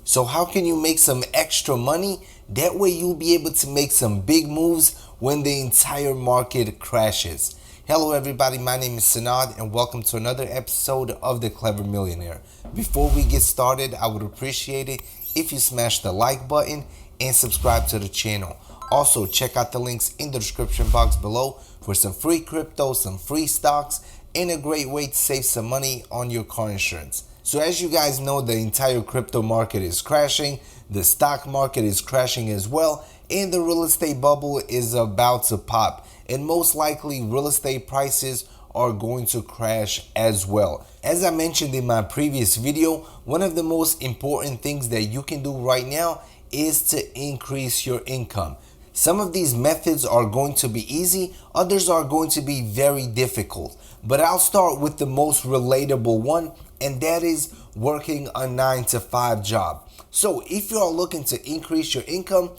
So how can you make some extra money? That way you'll be able to make some big moves when the entire market crashes. Hello everybody, my name is Sanad and welcome to another episode of The Clever Millionaire. Before we get started, I would appreciate it if you smash the like button and subscribe to the channel. Also, check out the links in the description box below for some free crypto, some free stocks, and a great way to save some money on your car insurance. So as you guys know, the entire crypto market is crashing, the stock market is crashing as well, and the real estate bubble is about to pop. And most likely real estate prices are going to crash as well. As I mentioned in my previous video, one of the most important things that you can do right now is to increase your income. Some of these methods are going to be easy, others are going to be very difficult. But I'll start with the most relatable one, and that is working a 9-to-5 job. So if you're looking to increase your income,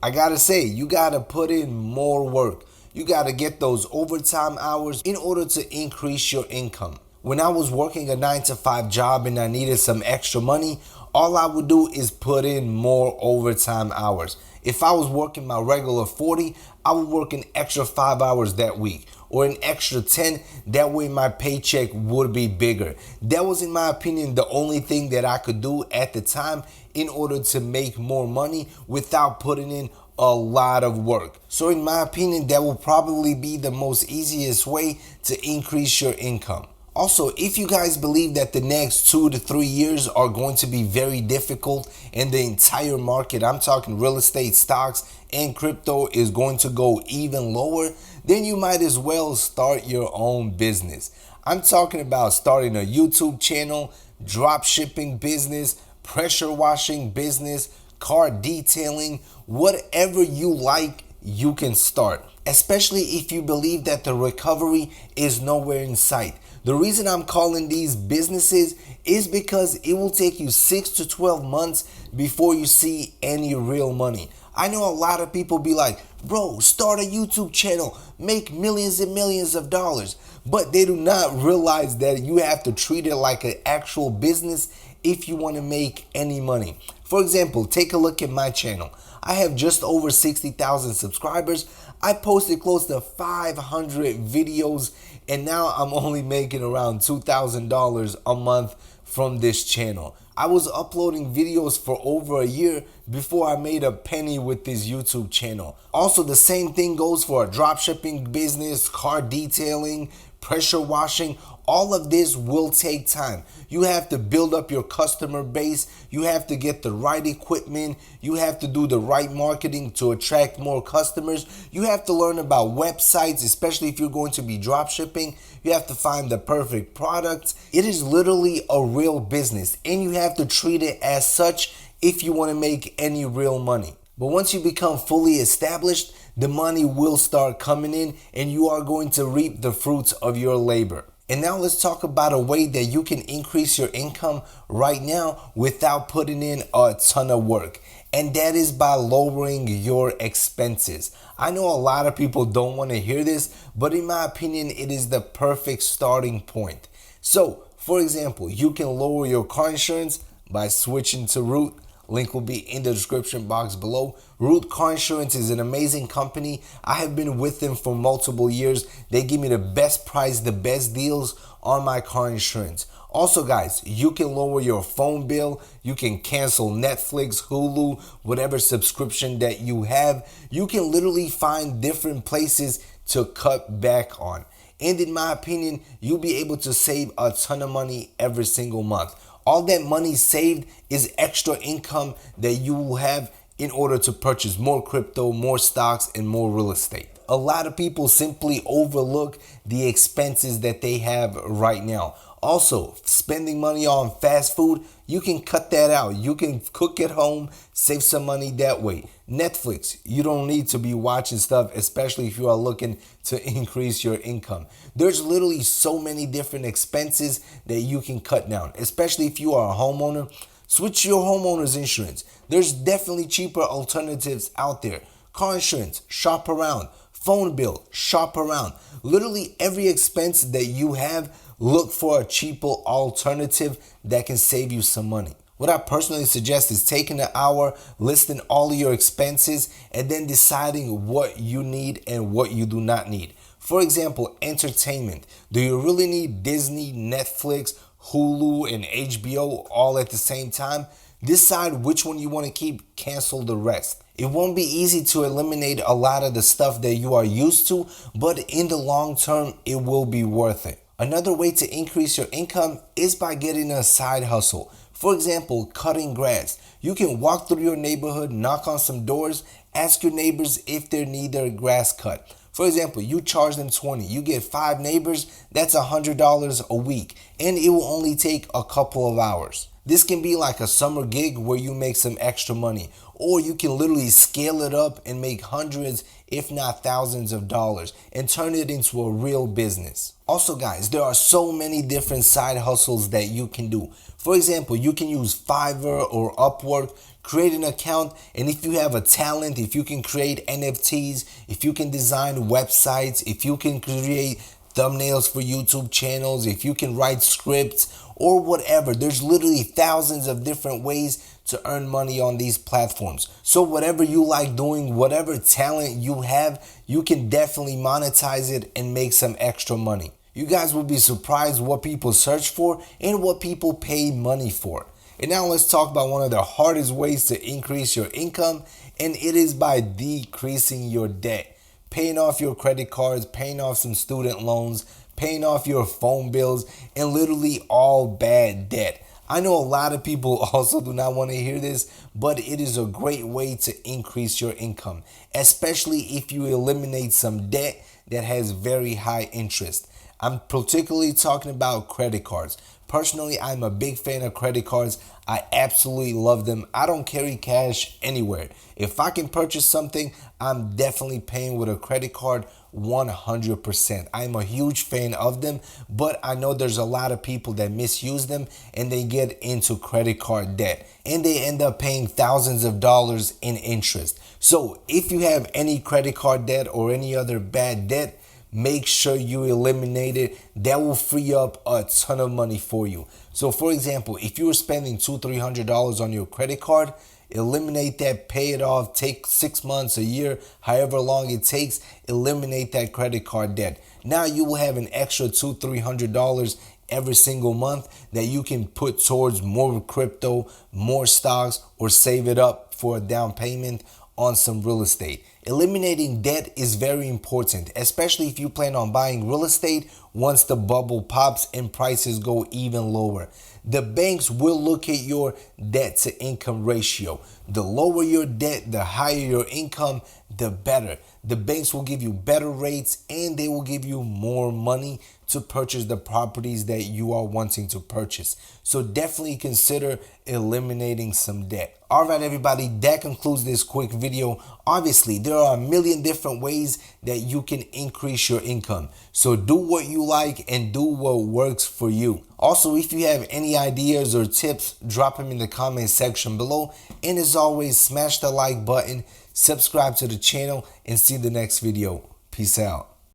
I gotta say, you gotta put in more work. You gotta get those overtime hours in order to increase your income. When I was working a 9-to-5 job and I needed some extra money, all I would do is put in more overtime hours. If I was working my regular 40, I would work an extra 5 hours that week or an extra 10. That way my paycheck would be bigger. That was, in my opinion, the only thing that I could do at the time in order to make more money without putting in a lot of work. So in my opinion, that will probably be the most easiest way to increase your income. Also, if you guys believe that the next 2 to 3 years are going to be very difficult and the entire market, I'm talking real estate, stocks, and crypto, is going to go even lower, then you might as well start your own business. I'm talking about starting a YouTube channel, drop shipping business, pressure washing business, car detailing, whatever you like, you can start. Especially if you believe that the recovery is nowhere in sight. The reason I'm calling these businesses is because it will take you 6 to 12 months before you see any real money. I know a lot of people be like, bro, start a YouTube channel, make millions and millions of dollars. But they do not realize that you have to treat it like an actual business if you want to make any money. For example, take a look at my channel. I have just over 60,000 subscribers. I posted close to 500 videos, and now I'm only making around $2,000 a month from this channel. I was uploading videos for over a year before I made a penny with this YouTube channel. Also, the same thing goes for a dropshipping business, car detailing, pressure washing. All of this will take time. You have to build up your customer base. You have to get the right equipment. You have to do the right marketing to attract more customers. You have to learn about websites, especially if you're going to be drop shipping. You have to find the perfect products. It is literally a real business, and you have to treat it as such if you want to make any real money. But once you become fully established, the money will start coming in and you are going to reap the fruits of your labor. And now let's talk about a way that you can increase your income right now without putting in a ton of work. And that is by lowering your expenses. I know a lot of people don't want to hear this, but in my opinion, it is the perfect starting point. So, for example, you can lower your car insurance by switching to Root. Link will be in the description box below. Root Car Insurance is an amazing company. I have been with them for multiple years. They give me the best price, the best deals on my car insurance. Also, guys, you can lower your phone bill. You can cancel Netflix, Hulu, whatever subscription that you have. You can literally find different places to cut back on. And in my opinion, you'll be able to save a ton of money every single month. All that money saved is extra income that you will have in order to purchase more crypto, more stocks, and more real estate. A lot of people simply overlook the expenses that they have right now. Also, spending money on fast food, you can cut that out. You can cook at home, save some money that way. Netflix, you don't need to be watching stuff, especially if you are looking to increase your income. There's literally so many different expenses that you can cut down, especially if you are a homeowner. Switch your homeowner's insurance. There's definitely cheaper alternatives out there. Car insurance, shop around. Phone bill, shop around. Literally every expense that you have, look for a cheaper alternative that can save you some money. What I personally suggest is taking an hour, listing all of your expenses, and then deciding what you need and what you do not need. For example, entertainment. Do you really need Disney, Netflix, Hulu, and HBO all at the same time? Decide which one you want to keep, cancel the rest. It won't be easy to eliminate a lot of the stuff that you are used to, but in the long term, it will be worth it. Another way to increase your income is by getting a side hustle. For example, cutting grass. You can walk through your neighborhood, knock on some doors, ask your neighbors if they need their grass cut. For example, you charge them $20, you get 5 neighbors, that's $100 a week, and it will only take a couple of hours. This can be like a summer gig where you make some extra money, or you can literally scale it up and make hundreds, if not thousands of dollars, and turn it into a real business. Also guys, there are so many different side hustles that you can do. For example, you can use Fiverr or Upwork, create an account, and if you have a talent, if you can create NFTs, if you can design websites, if you can create thumbnails for YouTube channels, if you can write scripts or whatever, there's literally thousands of different ways to earn money on these platforms. So whatever you like doing, whatever talent you have, you can definitely monetize it and make some extra money. You guys will be surprised what people search for and what people pay money for. And now let's talk about one of the hardest ways to increase your income, and it is by decreasing your debt. Paying off your credit cards, paying off some student loans, paying off your phone bills, and literally all bad debt. I know a lot of people also do not want to hear this, but it is a great way to increase your income, especially if you eliminate some debt that has very high interest. I'm particularly talking about credit cards. Personally, I'm a big fan of credit cards. I absolutely love them. I don't carry cash anywhere. If I can purchase something, I'm definitely paying with a credit card 100%. I'm a huge fan of them, but I know there's a lot of people that misuse them and they get into credit card debt and they end up paying thousands of dollars in interest. So if you have any credit card debt or any other bad debt, make sure you eliminate it. That will free up a ton of money for you. So for example, if you were spending $200-300 on your credit card, eliminate that, pay it off, take 6 months, a year, however long it takes, eliminate that credit card debt. Now you will have an extra $200-300 every single month that you can put towards more crypto, more stocks, or save it up for a down payment on some real estate. Eliminating debt is very important, especially if you plan on buying real estate once the bubble pops and prices go even lower. The banks will look at your debt to income ratio. The lower your debt, the higher your income, the better. The banks will give you better rates and they will give you more money to purchase the properties that you are wanting to purchase. So definitely consider eliminating some debt. All right, everybody, that concludes this quick video. Obviously, there are a million different ways that you can increase your income. So do what you like and do what works for you. Also, if you have any ideas or tips, drop them in the comment section below. And as always, smash the like button, subscribe to the channel, and see the next video. Peace out.